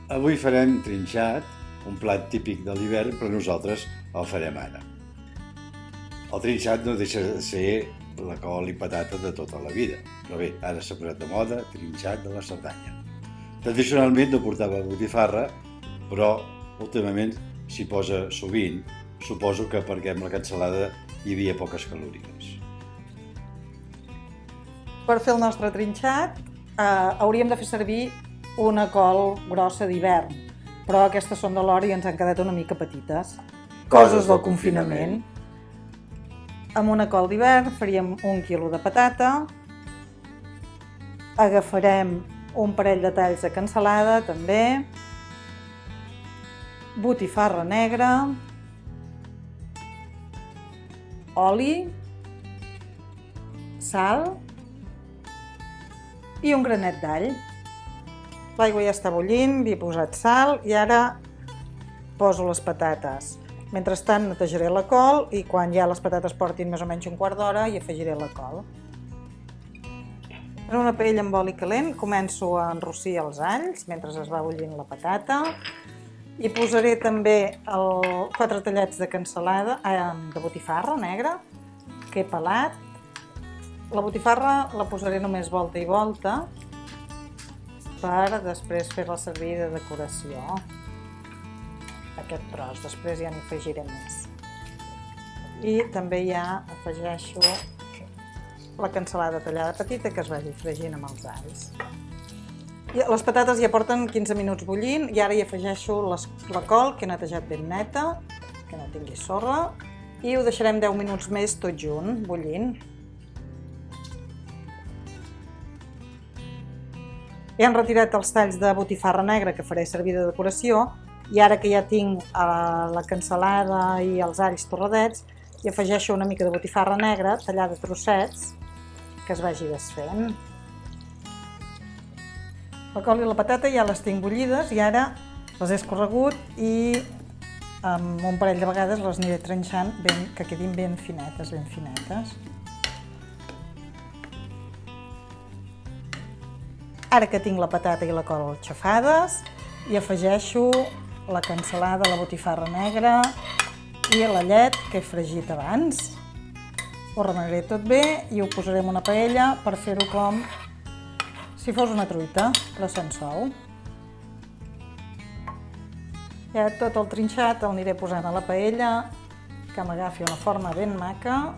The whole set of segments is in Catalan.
Avui farem trinxat, un plat típic de l'hivern, però nosaltres el farem ara. El trinxat no deixa de ser la col i patata de tota la vida, però bé, ara s'ha posat de moda trinxat de la Cerdanya. Tradicionalment no portava botifarra, però últimament s'hi posa sovint, suposo que perquè amb la cansalada hi havia poques calories. Per fer el nostre trinxat hauríem de fer servir una col grossa d'hivern, però aquestes són de l'hora i ens han quedat una mica petites. Coses del confinament. Amb una col d'hivern faríem 1 quilo de patata, agafarem un parell de talls de cansalada també, botifarra negra, oli, sal i un granet d'all. L'aigua ja està bullint, hi he posat sal i ara poso les patates. Mentrestant netejaré la col i quan ja les patates portin més o menys un quart d'hora hi afegiré la col. En una paella amb oli calent començo a enrossir els alls mentre es va bullint la patata. Hi posaré també 4 tallets de cansalada, de botifarra negra que he pelat. La botifarra la posaré només volta i volta per després fer-la servir de decoració. Aquest tros, després ja n'hi afegiré més. I també ja afegeixo la cansalada tallada petita que es vagi fregint amb els alls. Les patates ja porten 15 minuts bullint i ara hi afegeixo la col que he netejat ben neta, que no tingui sorra, i ho deixarem 10 minuts més tot junt, bullint. He retirat els talls de botifarra negra que faré servir de decoració i ara que ja tinc la cansalada i els alls torradets, hi afegeixo una mica de botifarra negra tallada a trossets que es vagi desfent. La col i la patata ja les tinc bullides i ara les he escorregut i amb un parell de vegades les aniré trinxant que quedin ben finetes, ben finetes. Ara que tinc la patata i la col xafades, hi afegeixo la cansalada, la botifarra negra i l'allet que he fregit abans. Ho remenaré tot bé i ho posaré en una paella per fer-ho com si fos una truita, però sense ou. Ja tot el trinxat el aniré posant a la paella, que m'agafi una forma ben maca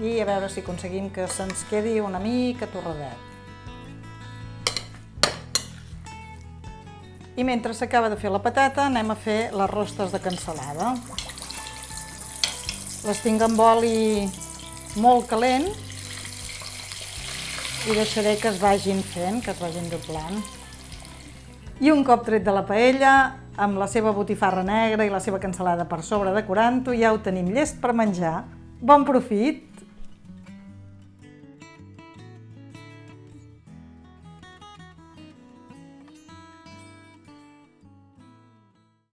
i a veure si aconseguim que se'ns quedi una mica torradet. I mentre s'acaba de fer la patata anem a fer les rostes de cansalada. Les tinc amb oli molt calent i deixaré que es vagin fent, que es vagin doblant. I un cop tret de la paella, amb la seva botifarra negra i la seva cansalada per sobre decorant-ho, ja ho tenim llest per menjar. Bon profit!